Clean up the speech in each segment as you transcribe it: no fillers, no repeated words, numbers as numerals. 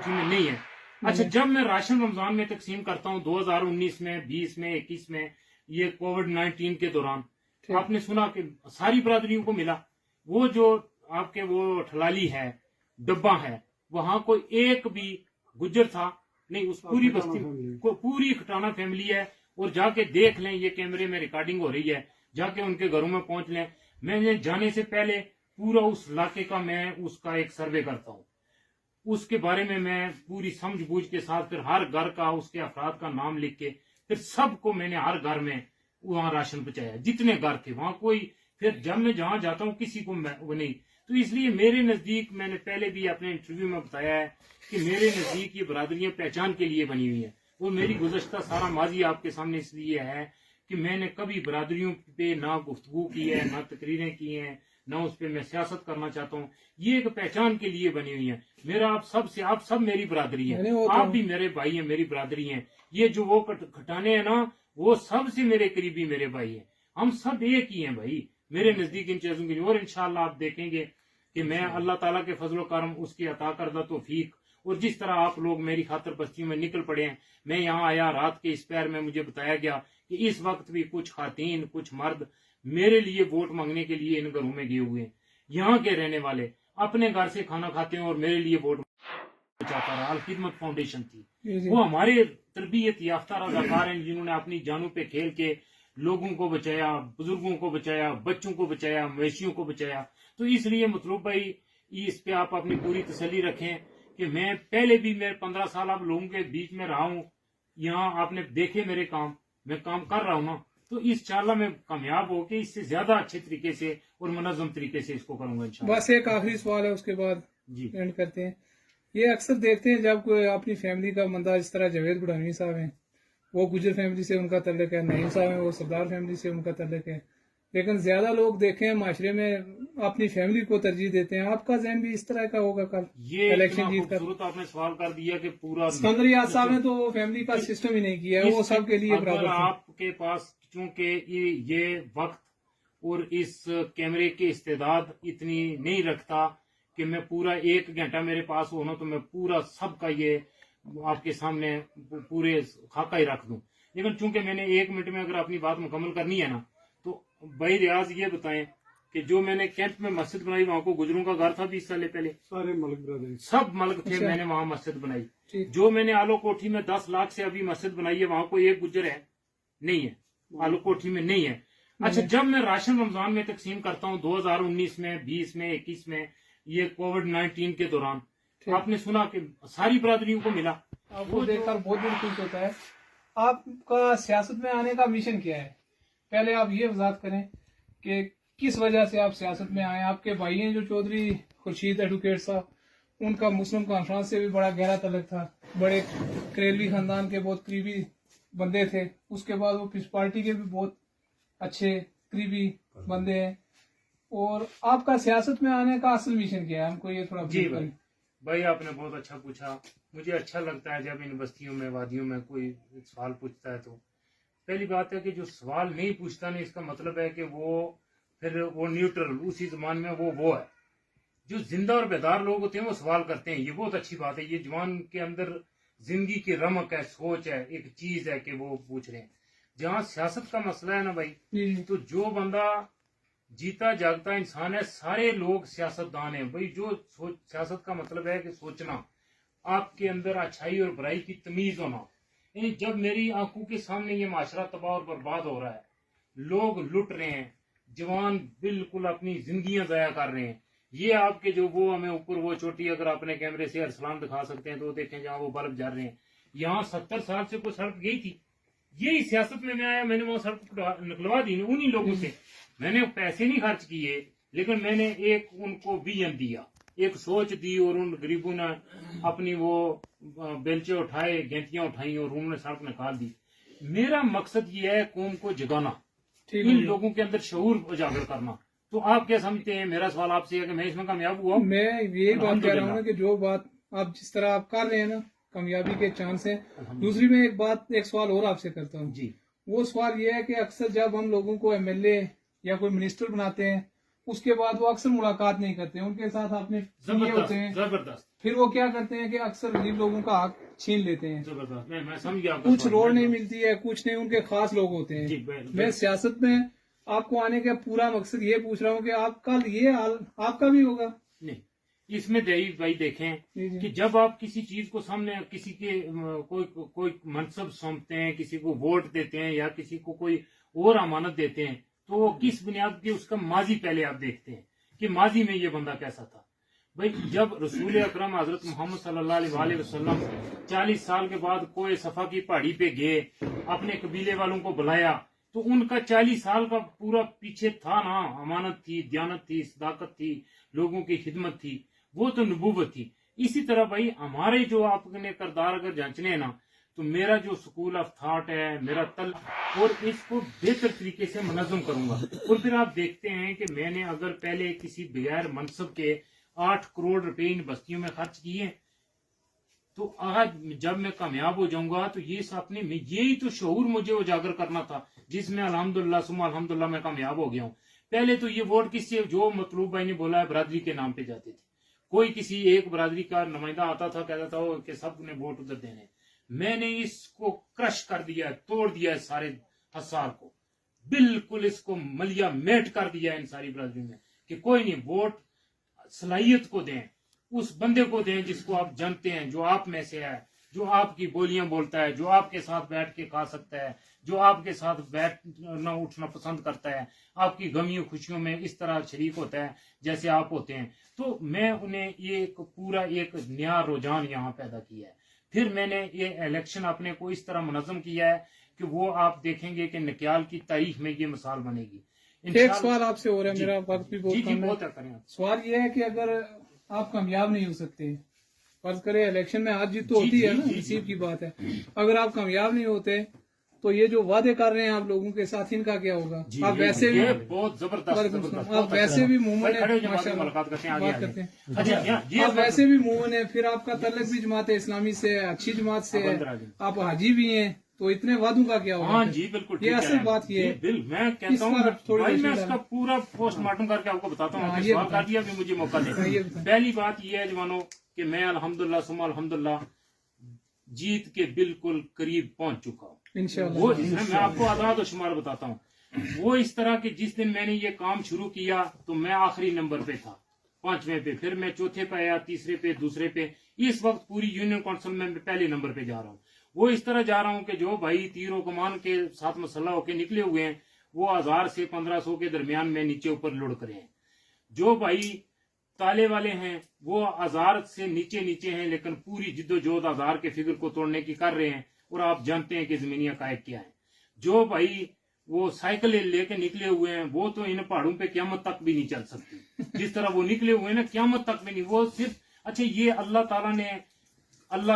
कोठी में नहीं है। अच्छा, जब मैं राशन रमजान में तकसीम करता हूँ 2019 में, 20 में, 21 में, ये कोविड-19 के दौरान आपने सुना कि सारी बरादरियों को मिला। वो जो आपके वो ठलाली है, डब्बा है, वहां कोई एक भी गुज्जर था नहीं। उस पूरी बस्ती को पूरी खटाना फैमिली है। और जाके देख लें, ये कैमरे में रिकॉर्डिंग हो रही है, जाके उनके घरों में पहुंच लें। मैंने जाने से पहले पूरा उस इलाके का मैं उसका एक सर्वे करता हूँ, उसके बारे में मैं पूरी समझ बूझ के साथ फिर हर घर का उसके अफराद का नाम लिख के फिर सबको मैंने हर घर में वहां राशन पहुंचाया, जितने घर थे वहां कोई। फिर जब मैं जहां जाता हूँ किसी को वो नहीं। तो इसलिए मेरे नजदीक, मैंने पहले भी अपने इंटरव्यू में बताया है कि मेरे नजदीक ये बरादरियां पहचान के लिए बनी हुई है। और मेरी गुज़श्ता सारा माजी आपके सामने इसलिए है कि मैंने कभी बरादरियों पे ना गुफ्तगू की है, ना तकरीरें की हैं, ना उस पर मैं सियासत करना चाहता हूँ। ये एक पहचान के लिए बनी हुई है। मेरा आप सब मेरी बरादरी है, आप भी मेरे भाई हैं, मेरी बरादरी हैं। ये जो वो खटाने हैं ना, वो सबसे मेरे करीबी मेरे भाई हैं। हम सब एक ही हैं भाई मेरे नजदीक इन चीजों के लिए। और इंशाअल्लाह आप देखेंगे कि मैं अल्लाह ताला के फजलो करम, उसकी अता करदा तौफीक, और जिस तरह आप लोग मेरी खातर बस्तियों में निकल पड़े हैं। मैं यहाँ आया रात के इस पैर में, मुझे बताया गया कि इस वक्त भी कुछ खातीन, कुछ मर्द मेरे लिए वोट मांगने के लिए इन घरों में गए हुए हैं। यहाँ के रहने वाले अपने घर से खाना खाते हैं और मेरे लिए वोट चाहता रहा। अल खिदमत फाउंडेशन थी, वो हमारे तरबियत याफ्ता रज़ाकार हैं जिन्होंने अपनी जानों पे खेल के लोगों को बचाया, बुजुर्गों को बचाया, बच्चों को बचाया, मवेशियों को बचाया। तो इसलिए मतलूब भाई इस पे आप अपनी पूरी तसल्ली रखें कि मैं पहले भी, मैं 15 साल आप लोगों के बीच में रहा हूँ। यहाँ आपने देखे मेरे काम, मैं काम कर रहा हूँ ना, तो इस इंशाअल्लाह मैं कामयाब होके इससे ज्यादा अच्छे तरीके से और मुनज़्ज़म तरीके से इसको करूंगा इंशाअल्लाह। बस एक आखिरी सवाल है, उसके बाद जी एंड करते हैं। ये अक्सर देखते हैं जब कोई अपनी फैमिली का बंदा, इस तरह जावेद बुढ़ानी साहब हैं, वो गुजर फैमिली से उनका तल्लुक है, नईम साहब हैं वो सरदार फैमिली से उनका तल्लुक है, लेकिन ज्यादा लोग देखे हैं माशरे में अपनी फैमिली को तरजीह देते हैं। आपका ज़हन भी इस तरह का होगा कल ये इलेक्शन जीत कर? खूबसूरत आपने सवाल कर दिया कि पूरा सिकंदर याद साहब ने तो फैमिली का सिस्टम ही नहीं किया है, वो सबके लिए अगर बराबर थे। आपके पास चूंकि ये वक्त और इस कैमरे की इस्तेदाद इतनी नहीं रखता कि मैं पूरा 1 घंटा मेरे पास हो ना, तो मैं पूरा सबका ये आपके सामने पूरे खाका ही रख दूं। लेकिन चूंकि मैंने 1 मिनट में अगर अपनी बात मुकम्मल करनी है ना, तो भाई रियाज ये बताएं कि जो मैंने कैंप में मस्जिद बनाई, वहां को गुजरों का घर था 20 साल पहले, सारे मलक ब्रदर सब मलक थे। अच्छा। मैंने वहां मस्जिद बनाई। ठीक। जो मैंने आलो कोठी में 10 लाख से अभी मस्जिद बनाई है, वहां कोई एक गुज्जर है नहीं है, आलो कोठी में नहीं है। अच्छा, जब मैं राशन रमजान में तकसीम करता हूँ 2019 में, 20 में, 21 में, ये कोविड-19 के दौरान आपने सुना कि सारी बरादरियों को मिला। आपको देखकर बहुत दिल खुश होता है। आपका सियासत में आने का मिशन क्या है? पहले आप ये वजाहत करें कि किस वजह से आप सियासत में आए। आपके भाई हैं जो चौधरी खुर्शीद एडवोकेट साहब, उनका मुस्लिम कॉन्फ्रेंस से भी बड़ा गहरा तल्लुक था, बड़े करेलवी खानदान के बहुत करीबी बंदे थे। उसके बाद वो पीस पार्टी के भी बहुत अच्छे करीबी बंदे हैं। और आपका सियासत में आने का असल मिशन क्या है? हमको ये थोड़ा जी करें। भाई आपने बहुत अच्छा पूछा। मुझे अच्छा लगता है जब इन बस्तियों में, वादियों में कोई सवाल पूछता है। तो पहली बात है कि जो सवाल नहीं पूछता नहीं, इसका मतलब है कि वो फिर वो न्यूट्रल उसी जबान में वो है। जो जिंदा और बेदार लोग होते हैं वो सवाल करते हैं, ये बहुत अच्छी बात है। ये जवान के अंदर जिंदगी की रमक है, सोच है, एक चीज है कि वो पूछ रहे हैं। जहाँ सियासत का मसला है ना भाई, तो जो बंदा जीता जागता इंसान है, सारे लोग सियासतदान हैं भाई। जो सियासत का मतलब है कि सोचना, आपके अंदर अच्छाई और बुराई की तमीज होना। यानी जब मेरी आंखों के सामने ये माशरा तबाह और बर्बाद हो रहा है, लोग लुट रहे हैं, जवान बिल्कुल अपनी जिंदगियां जया कर रहे हैं। ये आपके जो वो हमें ऊपर वो चोटी, अगर अपने कैमरे से अरसलान दिखा सकते हैं तो देखें जहाँ वो बल्ब जल रहे हैं। यहाँ 70 साल से कोई सड़क गई थी, यही सियासत में मैं आया, मैंने वो सड़क निकलवा दी उन्हीं लोगों से। मैंने पैसे नहीं खर्च किए, लेकिन मैंने एक उनको विजन दिया, एक सोच दी, और उन गरीबों ने अपनी वो बेलचे उठाए, गेंतियां उठाई और उन्होंने सड़क निकाल दी। मेरा मकसद ये है कौम को जगाना, इन लोगों के अंदर शऊर उजागर करना। तो आप क्या समझते हैं? मेरा सवाल आपसे है कि मैं इसमें कामयाब हुआ? मैं यही बात कह रहा हूँ ना कि जो बात आप जिस तरह आप कर रहे हैं ना, कामयाबी के चांस हैं। दूसरी मैं एक सवाल और आपसे करता हूँ जी। वो सवाल ये है कि अक्सर जब हम लोगों को एमएलए या कोई मिनिस्टर बनाते हैं اس کے بعد وہ اکثر ملاقات نہیں کرتے ہیں، ان کے ساتھ آپ نے یہ ہوتے ہیں، زبردست پھر وہ کیا کرتے ہیں کہ اکثر غریب لوگوں کا حق چھین لیتے ہیں، زبردست میں سمجھ گیا. کچھ روڈ نہیں ملتی ہے، کچھ نہیں، ان کے خاص لوگ ہوتے ہیں. جی بالکل. میں سیاست میں آپ کو آنے کا پورا مقصد یہ پوچھ رہا ہوں کہ آپ کا یہ حال آپ کا بھی ہوگا. نہیں اس میں دیوی بھائی دیکھیں کہ جب آپ کسی چیز کو سامنے کسی کے کوئی منصب سونپتے ہیں، کسی کو ووٹ دیتے ہیں یا کسی کو کوئی اور امانت دیتے ہیں تو وہ کس بنیاد پہ اس کا ماضی پہلے آپ دیکھتے ہیں کہ ماضی میں یہ بندہ کیسا تھا. بھائی جب رسول اکرم حضرت محمد صلی اللہ علیہ وآلہ وسلم 40 سال کے بعد کوئی صفا کی پہاڑی پہ گئے، اپنے قبیلے والوں کو بلایا تو ان کا 40 سال کا پورا پیچھے تھا نا، امانت تھی، دیانت تھی، صداقت تھی، لوگوں کی خدمت تھی، وہ تو نبوت تھی. اسی طرح بھائی ہمارے جو آپ نے کردار اگر جانچنے ہیں نا تو میرا جو سکول آف تھاٹ ہے، میرا تل، اور اس کو بہتر طریقے سے منظم کروں گا. اور پھر آپ دیکھتے ہیں کہ میں نے اگر پہلے کسی بغیر منصب کے 8 کروڑ روپے ان بستیوں میں خرچ کیے تو آج جب میں کامیاب ہو جاؤں گا تو یہ سپنے میں یہی تو شعور مجھے اجاگر کرنا تھا جس میں الحمدللہ ثم الحمدللہ میں کامیاب ہو گیا ہوں. پہلے تو یہ ووٹ کس سے، جو مطلوب بھائی نے بولا ہے، برادری کے نام پہ جاتے تھے. کوئی کسی ایک برادری کا نمائندہ آتا تھا، کہتا تھا کہ سب نے ووٹ ادھر دینے. میں نے اس کو کرش کر دیا ہے، توڑ دیا ہے سارے حصار کو، بالکل اس کو ملیا میٹ کر دیا ہے ان ساری برادری میں کہ کوئی نہیں، ووٹ صلاحیت کو دیں، اس بندے کو دیں جس کو آپ جانتے ہیں، جو آپ میں سے ہے، جو آپ کی بولیاں بولتا ہے، جو آپ کے ساتھ بیٹھ کے کھا سکتا ہے، جو آپ کے ساتھ بیٹھنا اٹھنا پسند کرتا ہے، آپ کی غمیوں خوشیوں میں اس طرح شریک ہوتا ہے جیسے آپ ہوتے ہیں. تو میں انہیں یہ پورا ایک نیا رجحان یہاں پیدا کیا ہے. پھر میں نے یہ الیکشن اپنے کو اس طرح منظم کیا ہے کہ وہ آپ دیکھیں گے کہ نکیال کی تاریخ میں یہ مثال بنے گی. ایک سوال آپ سے ہو رہا ہے، میرا وقت بھی بہت کم ہے. بہت کریں. سوال یہ ہے کہ اگر آپ کامیاب نہیں ہو سکتے، فرض کرے الیکشن میں ہار جیت تو ہوتی ہے نا، نصیب کی بات ہے، اگر آپ کامیاب نہیں ہوتے تو یہ جو وعدے کر رہے ہیں آپ لوگوں کے ساتھ، ان کا کیا ہوگا؟ آپ ویسے بھی بہت زبردست، آپ ویسے بھی مومن ہیں، ملاقات کرتے ہیں، بات کرتے ہیں، آپ ویسے بھی مومن ہیں، پھر آپ کا تعلق بھی جماعت اسلامی سے ہے، اچھی جماعت سے ہے، آپ حاجی بھی ہیں، تو اتنے وعدوں کا کیا ہوگا؟ ہاں جی بالکل، یہ اصل بات یہ ہے. میں کہتا ہوں بھائی میں اس کا پورا پوسٹ مارٹم کر کے آپ کو بتاتا ہوں. سوال کر دیا بھی مجھے موقع دے. پہلی بات یہ ہے جوانوں کہ میں الحمدللہ ثم الحمدللہ جیت کے بالکل قریب پہنچ چکا ہوں. وہ میں آپ کو اعداد و شمار بتاتا ہوں. وہ اس طرح کہ جس دن میں نے یہ کام شروع کیا تو میں آخری نمبر پہ تھا، 5ویں پہ، پھر میں 4تھے پہ آیا، 3رے پہ، 2رے پہ. اس وقت پوری یونین کونسل میں پہلے نمبر پہ جا رہا ہوں. وہ اس طرح جا رہا ہوں کہ جو بھائی تیر و کمان کے ساتھ مسلح ہو کے نکلے ہوئے ہیں وہ 1000 سے 1500 کے درمیان میں نیچے اوپر لڑ کرے ہیں. جو بھائی تالے والے ہیں وہ 1000 سے نیچے ہیں لیکن پوری جد و جہد 1000 کے فگر کو توڑنے کی کر رہے ہیں، اور آپ جانتے ہیں کہ زمینی حقائق کیا ہیں. جو بھائی وہ سائیکل لے کے نکلے ہوئے ہیں وہ تو ان پہاڑوں پہ قیامت تک بھی نہیں چل سکتی جس طرح وہ نکلے ہوئے ہیں نا، قیامت تک بھی نہیں. وہ صرف اچھا یہ اللہ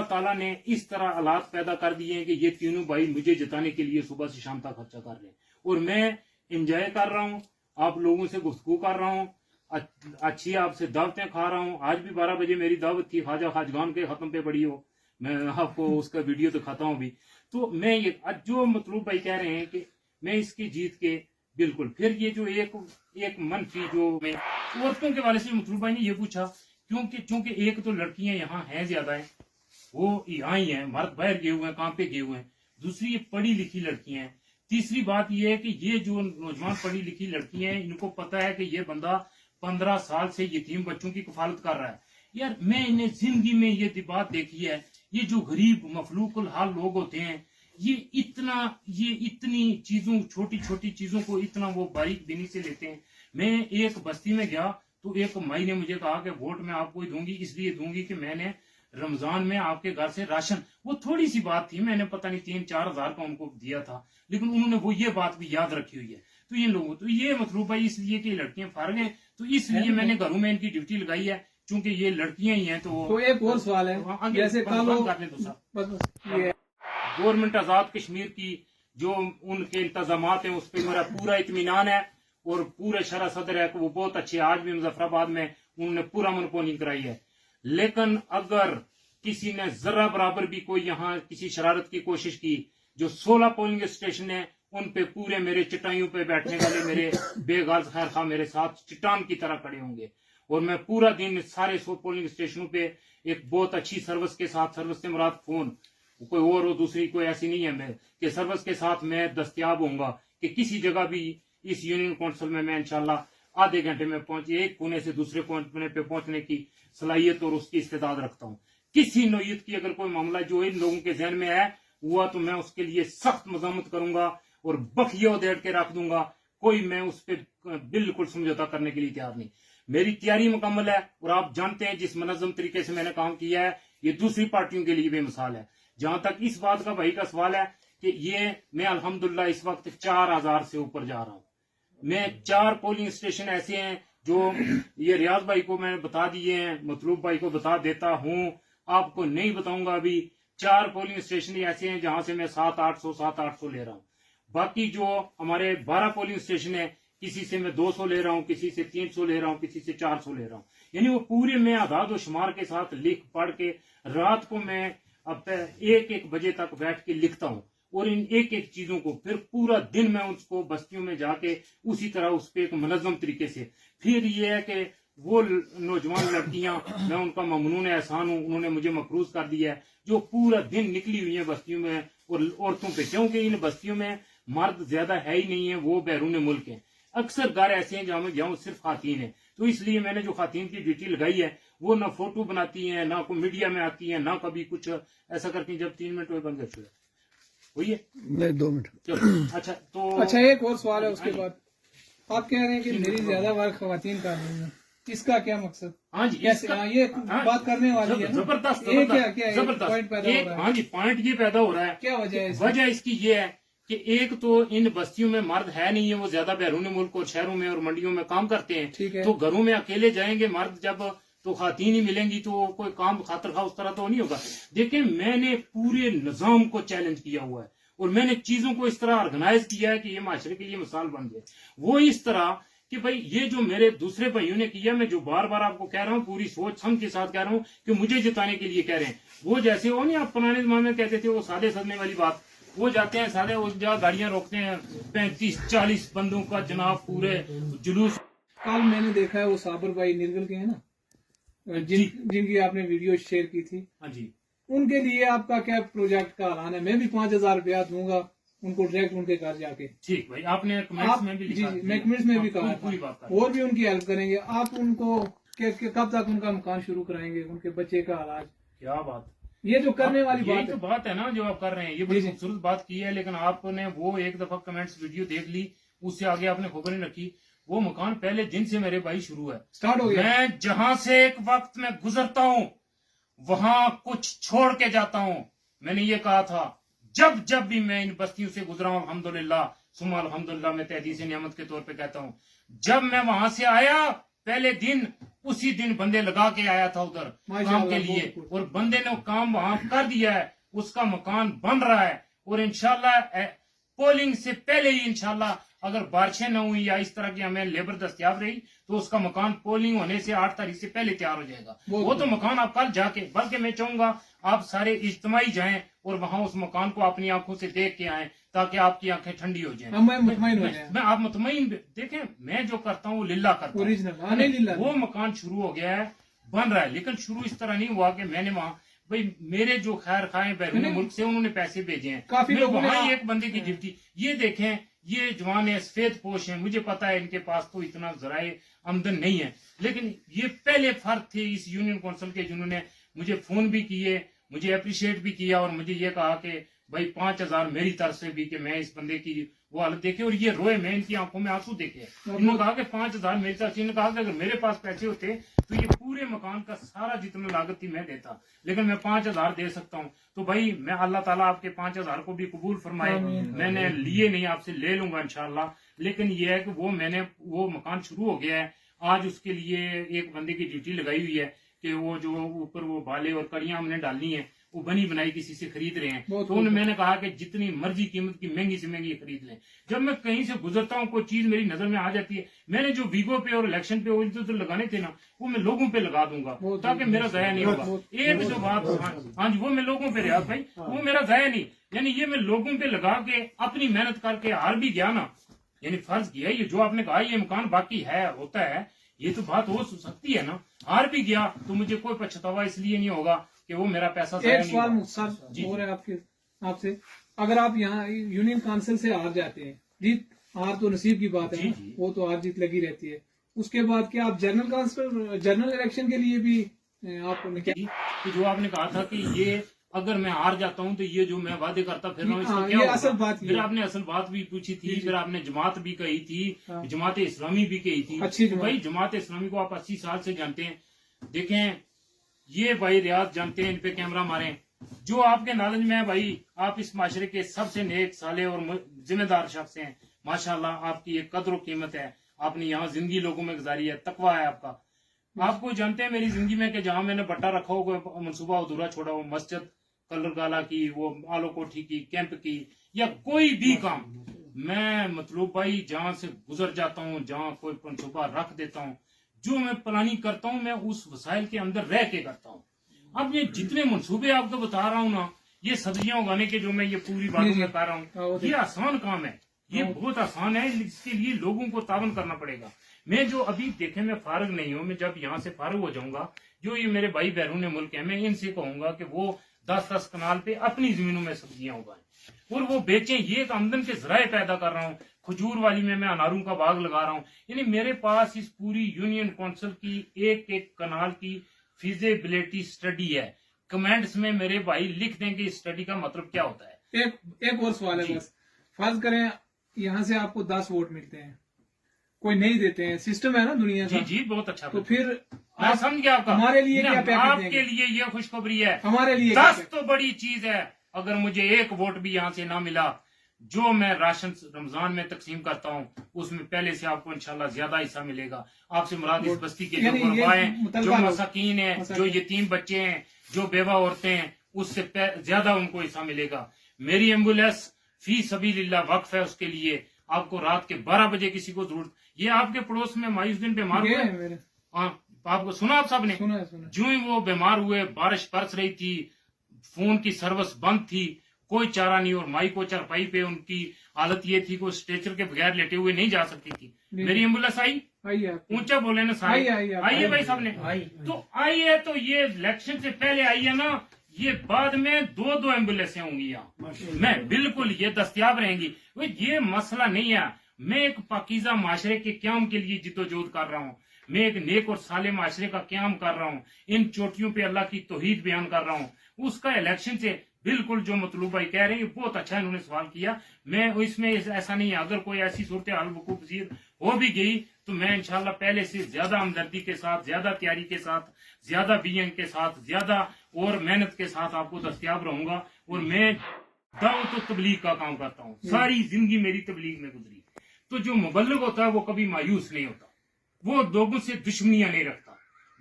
تعالیٰ نے اس طرح حالات پیدا کر دیے ہیں کہ یہ تینوں بھائی مجھے جتانے کے لیے صبح سے شام تک خرچہ کر رہے ہیں، اور میں انجوائے کر رہا ہوں، آپ لوگوں سے گفتگو کر رہا ہوں، اچھی آپ سے دعوتیں کھا رہا ہوں. آج بھی 12 بجے میری دعوت تھی، خواجہ خواجگان کے ختم پہ پڑی ہو، میں آپ کو اس کا ویڈیو دکھاتا ہوں بھی. تو میں یہ جو مطلوب بھائی کہہ رہے ہیں کہ میں اس کی جیت کے بالکل. پھر یہ جو ایک منفی جو میں عورتوں کے والے سے مطلوب بھائی نے یہ پوچھا، چونکہ ایک تو لڑکیاں یہاں ہیں زیادہ ہیں، وہ یہاں ہی ہیں، مرد باہر گئے ہوئے ہیں، کام پہ گئے ہوئے ہیں. دوسری یہ پڑھی لکھی لڑکیاں ہیں. تیسری بات یہ ہے کہ یہ جو نوجوان پڑھی لکھی لڑکیاں ہیں ان کو پتا ہے کہ یہ بندہ 15 سال سے یتیم بچوں کی کفالت کر رہا ہے. یار میں انہیں زندگی میں یہ بات دیکھی ہے، یہ جو غریب مفلوق الحال لوگ ہوتے ہیں یہ اتنی چیزوں، چھوٹی چھوٹی چیزوں کو اتنا وہ باریک بینی سے لیتے ہیں. میں ایک بستی میں گیا تو ایک مائی نے مجھے کہا کہ ووٹ میں آپ کو ہی دوں گی، اس لیے دوں گی کہ میں نے رمضان میں آپ کے گھر سے راشن، وہ تھوڑی سی بات تھی، میں نے پتہ نہیں 3-4 ہزار کا ان کو دیا تھا، لیکن انہوں نے وہ یہ بات بھی یاد رکھی ہوئی ہے. تو ان لوگوں تو یہ مطلوب ہے اس لیے کہ لڑکیاں فارغ ہیں تو اس لیے میں نے گھروں میں ان کی ڈیوٹی لگائی ہے، چونکہ یہ لڑکیاں ہی ہیں. تو ایک اور سوال ہے، جیسے گورنمنٹ آزاد کشمیر کی جو ان کے انتظامات ہیں اس پہ میرا پورا اطمینان ہے، اور پورے شرح صدر ہے کہ وہ بہت اچھے. آج بھی مظفر آباد میں انہوں نے پورا منپوننگ کرائی ہے. لیکن اگر کسی نے ذرہ برابر بھی کوئی یہاں کسی شرارت کی کوشش کی، جو 16 پولنگ اسٹیشن ہیں उन पे पूरे मेरे चटाइयों पे बैठने वाले मेरे बेगाज खैर खा मेरे साथ चट्टान की तरह खड़े होंगे। और मैं पूरा दिन सारे 100 पोलिंग स्टेशनों पे एक बहुत अच्छी सर्विस के साथ, सर्विस से मुराद फोन कोई और हो दूसरी कोई ऐसी नहीं है, मैं कि सर्विस के साथ मैं दस्तयाब होऊंगा कि किसी जगह भी इस यूनियन काउंसिल में मैं इंशाल्लाह आधे घंटे में पहुंच एक कोने से दूसरे कोने पे पहुंचने की सलाहियत और उसकी इस्तेदाद रखता हूँ। किसी नौयत की अगर कोई मामला जो इन लोगों के जहन में है हुआ तो मैं उसके लिए सख्त मजामत करूंगा और बखिया उधेड़ के रख दूंगा। कोई मैं उस पर बिल्कुल समझौता करने के लिए तैयार नहीं। मेरी तैयारी मुकम्मल है और आप जानते हैं जिस मनज़म तरीके से मैंने काम किया है ये दूसरी पार्टियों के लिए भी मिसाल है। जहां तक इस बात का भाई का सवाल है कि ये मैं अल्हम्दुलिल्लाह इस वक्त 4000 से ऊपर जा रहा हूँ। मैं 4 पोलिंग स्टेशन ऐसे हैं जो ये रियाज भाई को मैंने बता दिए हैं, मतलूब भाई को बता देता हूँ, आपको नहीं बताऊंगा अभी। 4 पोलिंग स्टेशन ऐसे हैं जहां से मैं 700-800 ले रहा हूँ। बाकी जो हमारे 12 पोलिंग स्टेशन है किसी से मैं 200 ले रहा हूँ, किसी से 300 ले रहा हूँ, किसी से 400 ले रहा हूँ। यानी वो पूरे मैं आदाद व शुमार के साथ लिख पढ़ के रात को मैं अब 1-1 बजे तक बैठ के लिखता हूँ और इन एक एक चीजों को फिर पूरा दिन मैं उसको बस्तियों में जाके उसी तरह उस पर एक मुनज़्ज़म तरीके से। फिर ये है कि वो नौजवान लड़कियां मैं उनका ममनून एहसान हूँ, उन्होंने मुझे मफरूज कर दिया है जो पूरा दिन निकली हुई है बस्तियों में और औरतों पे, क्योंकि इन बस्तियों में मर्द ज्यादा है ही नहीं है, वो बैरून मुल्क है। अक्सर घर ऐसे हैं जहां मैं जाऊँ सिर्फ खातीन है, तो इसलिए मैंने जो खातीन की ड्यूटी लगाई है वो ना फोटो बनाती हैं, ना कोई मीडिया में आती है, ना कभी कुछ ऐसा करती हैं। जब 3 मिनट हुए बंद कर वही है नहीं 2 मिनट चलो। अच्छा तो अच्छा एक और सवाल है उसके बाद। आप कह रहे हैं कि मेरी ज्यादा बार खवातीन कर रही हैं, इसका क्या मकसद? हाँ जी, कैसे? ये बात करने वाली है ना? जबरदस्त ये क्या पॉइंट पैदा हो रहा है? हाँ जी, पॉइंट ये पैदा हो रहा है। क्या वजह है? वजह इसकी ये है कि एक तो इन बस्तियों में मर्द है नहीं है, वो ज्यादा बैरून मुल्क और शहरों में और मंडियों में काम करते हैं। ठीक है। तो घरों में अकेले जाएंगे मर्द जब तो खातीन ही मिलेंगी तो कोई काम खातर खा उस तरह तो नहीं होगा। देखिए मैंने पूरे निजाम को चैलेंज किया हुआ है और मैंने चीजों को इस तरह ऑर्गेनाइज किया है कि ये माशरे के लिए मिसाल बन जाए। वो इस तरह कि भाई ये जो मेरे दूसरे भाइयों ने किया, मैं जो बार बार आपको कह रहा हूँ पूरी सोच समझ के साथ कह रहा हूँ कि मुझे जिताने के लिए कह रहे हैं। वो जैसे वो नहीं आप पुराने जमाने में कहते थे वो सादे सदने वाली बात, वो जाते हैं सादे उस जगह गाड़ियां रोकते हैं 35-40 बंदों का जनाब पूरे जुलूस। कल मैंने देखा है वो साबर भाई निर्गल के है ना जिनकी आपने वीडियो शेयर की थी। हाँ जी, उनके लिए आपका क्या प्रोजेक्ट का ऐलान है? मैं भी 5000 रुपया दूंगा उनको डायरेक्ट उनके घर जाके। ठीक भाई, आपने कमेंट्स में भी लिखा, जी मैं कमेंट्स में भी कहा पूरी बात था और भी उनकी हेल्प करेंगे। आप उनको कब तक उनका मकान शुरू कराएंगे, उनके बच्चे का इलाज? क्या बात, ये जो करने वाली यही बात तो है। बात है ना जो आप कर रहे हैं, ये बड़ी खूबसूरत बात की है। लेकिन आपने वो एक दफा कमेंट्स वीडियो देख ली, उससे आगे आपने खबर नहीं रखी। वो मकान पहले दिन से मेरे भाई शुरू है, स्टार्ट हो गया। मैं जहां से एक वक्त में गुजरता हूँ वहां कुछ छोड़ के जाता हूँ। मैंने ये कहा था जब भी मैं इन बस्तियों से गुजरा हूं, अल्हम्दुलिल्लाह सुमा अल्हम्दुलिल्लाह, मैं तहदीस नियामत के तौर पे कहता हूँ। जब मैं वहां से आया पहले दिन उसी दिन बंदे लगा के आया था उधर काम के लिए और बंदे ने काम वहां कर दिया है, उसका मकान बन रहा है और इंशाल्लाह पोलिंग से पहले ही इंशाल्लाह अगर बारिशें न हुई या इस तरह की हमें लेबर दस्तियाब रही तो उसका मकान पोलिंग होने से 8 तारीख से पहले तैयार हो जाएगा। वो तो मकान आप कल जाके, बल्कि मैं चाहूंगा आप सारे इज्तिमाई जाएं और वहां उस मकान को अपनी आंखों से देख के आएं ताकि आपकी आंखें ठंडी हो जाएं। मैं मुतमईन हो जाए। मैं आप मुतमईन देखें, मैं जो करता हूँ लिल्ला करता हूँ। ओरिजिनल वो मकान शुरू हो गया है, बन रहा है, लेकिन शुरू इस तरह नहीं हुआ कि मैंने वहां भाई मेरे जो खैर खाए बैरून मुल्क से उन्होंने पैसे भेजे हैं, काफी लोगों ने वहां एक बंदे की ड्यूटी। ये देखें ये जवान है, सफेद पोश है, मुझे पता है इनके पास तो इतना जराए आमदन नहीं है, लेकिन ये पहले फर्द थे इस यूनियन काउंसिल के जिन्होंने मुझे फोन भी किए, मुझे अप्रिशिएट भी किया और मुझे ये कहा कि भाई 5000 मेरी तरफ से भी कि मैं इस बंदे की वो हालत देखे और ये रोए, मैं इनकी आंखों में आंसू देखे। इन्होंने कहा कि 5000 मेरी तरफ से, इन्होंने कहा कि अगर मेरे पास पैसे होते तो ये पूरे मकान का सारा जितना लागत थी मैं देता, लेकिन मैं 5000 दे सकता हूँ। तो भाई मैं अल्लाह ताला आपके 5000 को भी कबूल फरमाए, मैंने लिए नहीं, आपसे ले लूंगा इंशाल्लाह। लेकिन ये है कि वो मैंने वो मकान शुरू हो गया है, आज उसके लिए एक बंदे की ड्यूटी लगाई हुई है कि वो जो ऊपर वो बाले और कड़ियां हमने डालनी है وہ بنی بنائی کسی سے خرید رہے ہیں بہت تو انہیں میں نے کہا کہ جتنی مرضی قیمت کی مہنگی سے مہنگی خرید لیں. جب میں کہیں سے گزرتا ہوں کوئی چیز میری نظر میں آ جاتی ہے, میں نے جو ویگو پہ اور الیکشن پہ جو لگانے تھے نا وہ میں لوگوں پہ لگا دوں گا تاکہ میرا ضائع نہیں ہوگا. ایک جو بات ہاں جی وہ میں لوگوں پہ ریاض بھائی وہ میرا ضائع نہیں, یعنی یہ میں لوگوں پہ لگا کے اپنی محنت کر کے ہار بھی گیا نا, یعنی فرض کیا یہ جو آپ نے کہا یہ امکان باقی ہے ہوتا ہے, یہ تو بات ہو سکتی ہے نا, ہار بھی گیا تو مجھے کوئی پچھتاوا اس لیے نہیں ہوگا کہ وہ میرا پیسہ ضائع ایک نہیں سوال ہوگا. مختصر ہو رہا ہے آپ سے, اگر آپ یہاں یونین کونسل سے ہار جاتے ہیں, جیت ہار تو نصیب کی بات ہے, وہ تو ہار جیت لگی رہتی ہے, اس کے بعد کیا آپ جنرل کونسل جنرل الیکشن کے لیے بھی آپ نے کیا کہ جو آپ نے کہا تھا کہ یہ اگر میں ہار جاتا ہوں تو یہ جو میں وعدے کرتا پھر رہا ہوں اس کا کیا یہ ہوگا؟ اصل بات یہ پھر آپ نے اصل بات بھی پوچھی تھی, پھر آپ نے جماعت بھی کہی تھی, جماعت اسلامی بھی کہی تھی. اچھی تو بھائی جماعت اسلامی کو آپ 80 سال سے جانتے ہیں, دیکھیں یہ بھائی ریاض جانتے ہیں, ان پہ کیمرہ ماریں, جو آپ کے نالج میں ہے بھائی آپ اس معاشرے کے سب سے نیک صالح اور ذمہ دار شخص ہیں, ماشاءاللہ آپ کی ایک قدر و قیمت ہے, آپ نے یہاں زندگی لوگوں میں گزاری ہے, تقویٰ ہے آپ کا. آپ کو جانتے ہیں میری زندگی میں کہ جہاں میں نے بٹا رکھا ہو کوئی منصوبہ ادھورا چھوڑا ہو, مسجد کلر گالا کی, وہ آلو کوٹھی کی, کیمپ کی, یا کوئی بھی کام, میں مطلوب بھائی جہاں سے گزر جاتا ہوں, جہاں کوئی منصوبہ رکھ دیتا ہوں, جو میں پلاننگ کرتا ہوں میں اس وسائل کے اندر رہ کے کرتا ہوں. اب یہ جتنے منصوبے آپ کو بتا رہا ہوں نا, یہ سبزیاں اگانے کے جو میں یہ پوری باتوں میں کر رہا ہوں, یہ آسان کام ہے, یہ بہت آسان ہے, اس کے لیے لوگوں کو تعاون کرنا پڑے گا. میں جو ابھی دیکھیں میں فارغ نہیں ہوں, میں جب یہاں سے فارغ ہو جاؤں گا, جو یہ میرے بھائی بیرون ملک ہیں, میں ان سے کہوں گا کہ وہ 10-10 کنال پہ اپنی زمینوں میں سبزیاں اگائیں اور وہ بیچیں. یہ ایک آمدن کے ذرائع پیدا کر رہا ہوں. کھجور والی میں اناروں کا باغ لگا رہا ہوں. یعنی میرے پاس اس پوری یونین کونسل کی ایک ایک کنال کی فیزیبلٹی اسٹڈی ہے. کمنٹس میں میرے بھائی لکھ دیں کہ اس اسٹڈی کا مطلب کیا ہوتا ہے. ایک اور سوال ہے بس, فرض کریں یہاں سے آپ کو 10 ووٹ ملتے ہیں, کوئی نہیں دیتے ہیں, سسٹم ہے نا دنیا کا. جی بہت اچھا. تو پھر میں سمجھ گیا آپ کا. ہمارے لیے کیا پیکج آپ دیں کے گے؟ لیے یہ خوشخبری ہے, ہمارے لیے 10 تو بڑی چیز ہے. اگر مجھے ایک ووٹ بھی یہاں سے نہ ملا, جو میں راشن رمضان میں تقسیم کرتا ہوں اس میں پہلے سے آپ کو انشاءاللہ زیادہ حصہ ملے گا. آپ سے مراد اس بستی کے جو غربا ہیں, جو مساکین ہیں, جو یتیم بچے ہیں, جو بیوہ عورتیں ہیں, اس سے زیادہ ان کو حصہ ملے گا. میری ایمبولینس فی سبیل اللہ وقف ہے اس کے لیے. آپ کو رات کے 12 بجے کسی کو ضرورت, یہ آپ کے پڑوس میں مایوس دن بیمار ہوئے, آپ کو سنا آپ سب نے, جو ہی وہ بیمار ہوئے, بارش برس رہی تھی, فون کی سروس بند تھی, کوئی چارہ نہیں, اور مائی کو چرپائی پہ ان کی حالت یہ تھی کہ اسٹریچر کے بغیر لیٹے ہوئے نہیں جا سکتی تھی. میری ایمبولینس آئی, اونچا بولے نا سارے, آئیے بھائی سب نے, تو آئی ہے. تو یہ الیکشن سے پہلے آئی ہے نا, یہ بعد میں 2 ایمبولینسیں ہوں گی یہاں, میں بالکل یہ دستیاب رہیں گی. یہ مسئلہ نہیں ہے. میں ایک پاکیزہ معاشرے کے قیام کے لیے جدوجہد کر رہا ہوں, میں ایک نیک اور صالح معاشرے کا قیام کر رہا ہوں, ان چوٹیوں پہ اللہ کی توحید بیان کر رہا ہوں. اس کا الیکشن سے بالکل جو مطلوب بھائی کہہ رہے ہیں بہت اچھا انہوں نے سوال کیا. میں اس میں ایسا نہیں ہے, اگر کوئی ایسی صورتحال وقوع پذیر ہو بھی گئی تو میں انشاءاللہ پہلے سے زیادہ ہمدردی کے ساتھ, زیادہ تیاری کے ساتھ, زیادہ بیئنگ کے ساتھ, زیادہ اور محنت کے ساتھ آپ کو دستیاب رہوں گا. اور میں دعوت و تبلیغ کا کام کرتا ہوں, ساری زندگی میری تبلیغ میں گزری. تو جو مبلغ ہوتا ہے وہ کبھی مایوس نہیں ہوتا, وہ لوگوں سے دشمنیاں نہیں رکھتا.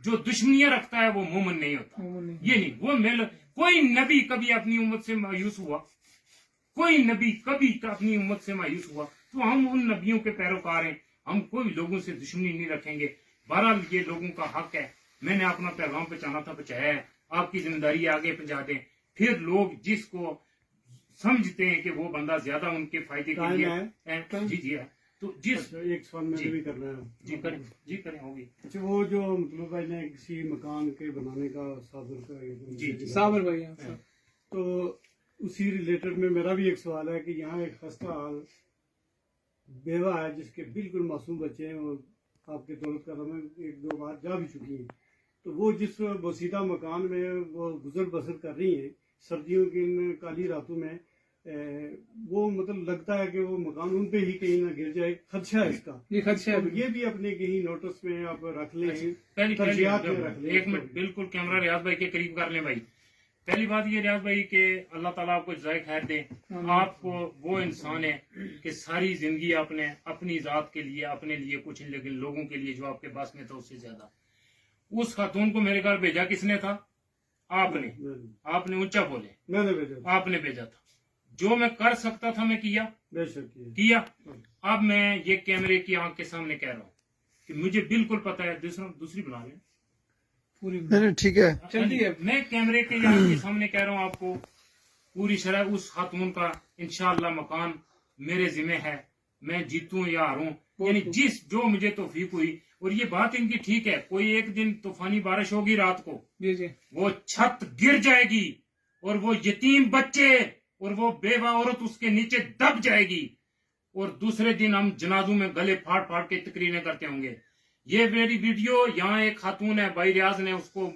جو دشمنیاں رکھتا ہے وہ مومن نہیں ہوتا. یہ نہیں, وہ کوئی نبی کبھی اپنی امت سے مایوس ہوا, کوئی نبی کبھی اپنی امت سے مایوس ہوا, تو ہم ان نبیوں کے پیروکار ہیں, ہم کوئی لوگوں سے دشمنی نہیں رکھیں گے. بہرحال یہ لوگوں کا حق ہے, میں نے اپنا پیغام پہنچانا تھا پہنچایا ہے, آپ کی ذمہ داری آگے پہنچا دیں. پھر لوگ جس کو سمجھتے ہیں کہ وہ بندہ زیادہ ان کے فائدے کے لیے جی ہے, تو جس ایک سوال میں بھی کرنا ہے. جی کریں ہوگی. اچھا, وہ جو مطلب بھائی نے کسی مکان کے بنانے کا صابر بھائی, تو اسی ریلیٹڈ میں میرا بھی ایک سوال ہے کہ یہاں ایک خستہ حال بیوہ ہے جس کے بالکل معصوم بچے ہیں, اور آپ کے دولت کرم میں 1-2 بار جا بھی چکی ہیں, تو وہ جس بسیدہ مکان میں وہ گزر بسر کر رہی ہیں سردیوں کی ان کالی راتوں میں, وہ مطلب لگتا ہے کہ وہ مکان ان پہ ہی کہیں نہ گر جائے, خدشہ ہے اس کا. یہ خدشہ ہے, یہ بھی اپنے کہیں نوٹس میں آپ رکھ لیں, پہلی ترجیحات میں رکھ لیں. ایک منٹ بالکل کیمرہ ریاض بھائی کے قریب کر لیں بھائی. پہلی بات یہ ریاض بھائی کہ اللہ تعالیٰ آپ کو جزائے خیر دے. آپ کو وہ انسان ہے کہ ساری زندگی آپ نے اپنی ذات کے لیے اپنے لیے کچھ نہیں, لیکن لوگوں کے لیے جو آپ کے پاس میں تھا اس سے زیادہ. اس خاتون کو میرے گھر بھیجا کس نے تھا؟ आपने ऊंचा बोले, मैंने भेजा था, आपने भेजा था। जो मैं कर सकता था मैं किया। बेशक किया। अब मैं ये कैमरे की आंख के सामने कह रहा हूँ कि मुझे बिल्कुल पता है। दूसरी बना लें पूरी नहीं ठीक है। चलती है। मैं कैमरे के आंख के सामने कह रहा हूँ आपको, पूरी शरह उस खातून का इंशाअल्लाह मकान मेरे जिम्मे है। मैं जीतूं या हारूं, यानी जो मुझे तौफीक हुई। और ये बात इनकी ठीक है, कोई एक दिन तूफानी बारिश होगी रात को, जी जी वो छत गिर जाएगी और वो यतीम बच्चे और वो बेवा औरत उसके नीचे दब जाएगी, और दूसरे दिन हम जनाजू में गले फाड़ फाड़ के तकरीरें करते होंगे। ये मेरी वीडियो, यहाँ एक खातून है भाई रियाज ने उसको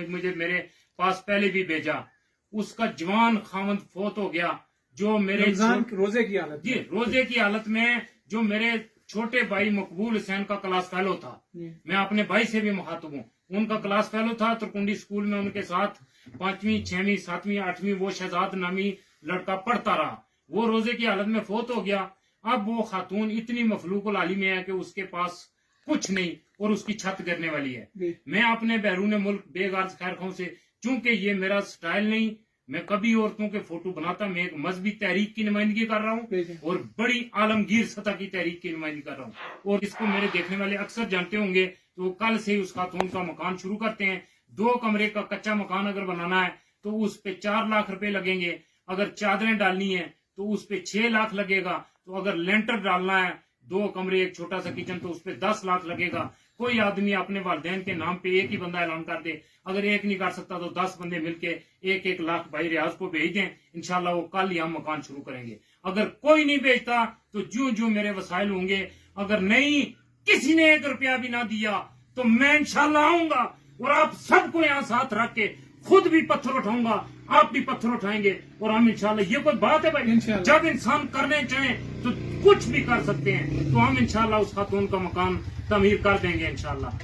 मुझे मेरे पास पहले भी भेजा। उसका जवान खामद फौत हो गया, जो मेरे रमजान रोजे की हालत जी रोजे की हालत में, जो मेरे छोटे भाई मकबूल हुसैन का क्लास फेलो था। मैं अपने भाई से भी मुखातब हूँ। उनका क्लास फेलो था तुरकुंडी स्कूल में, उनके साथ 5वीं 6वीं 7वीं 8वीं वो शहजाद नामी लड़का पढ़ता रहा। वो रोजे की हालत में फौत हो गया। अब वो खातून इतनी मफलूकुल आली में है कि उसके पास कुछ नहीं और उसकी छत गिरने वाली है। मैं अपने बैरून मुल्क बेगार्ज खैर खां से, चूंकि ये मेरा स्टाइल नहीं, मैं कभी औरतों के फोटो बनाता, मैं एक मजहबी तहरीक की नुमाइंदगी कर रहा हूँ और बड़ी आलमगीर सतह की तहरीक की नुमाइंदगी कर रहा हूँ। और इसको मेरे देखने वाले अक्सर जानते होंगे। तो कल से ही उस खातून का मकान शुरू करते हैं। 2 कमरे का कच्चा मकान अगर बनाना है तो उस पे 4 लाख रुपए लगेंगे। अगर चादरें डालनी है तो उस पे 6 लाख लगेगा। तो अगर लेंटर डालना है 2 कमरे एक छोटा सा किचन, तो उस पे 10 लाख लगेगा। कोई आदमी अपने वालिदैन के नाम पे एक ही बंदा ऐलान कर दे, अगर एक नहीं कर सकता तो 10 बंदे मिलके 1-1 लाख भाई रियाज को भेज दें। इंशाल्लाह वो कल ही हम मकान शुरू करेंगे। अगर कोई नहीं भेजता तो जो मेरे वसाइल होंगे, अगर नहीं किसी ने 1 रुपया भी ना दिया तो मैं इंशाल्लाह आऊंगा और आप सबको यहाँ साथ रख के खुद भी पत्थर उठाऊंगा, आप भी पत्थर उठाएंगे और हम इंशाल्लाह, ये कोई बात है भाई, जब इंसान करने चाहें तो कुछ भी कर सकते हैं। तो हम इंशाल्लाह उस खातून का मकान तमीर कर देंगे इंशाल्लाह।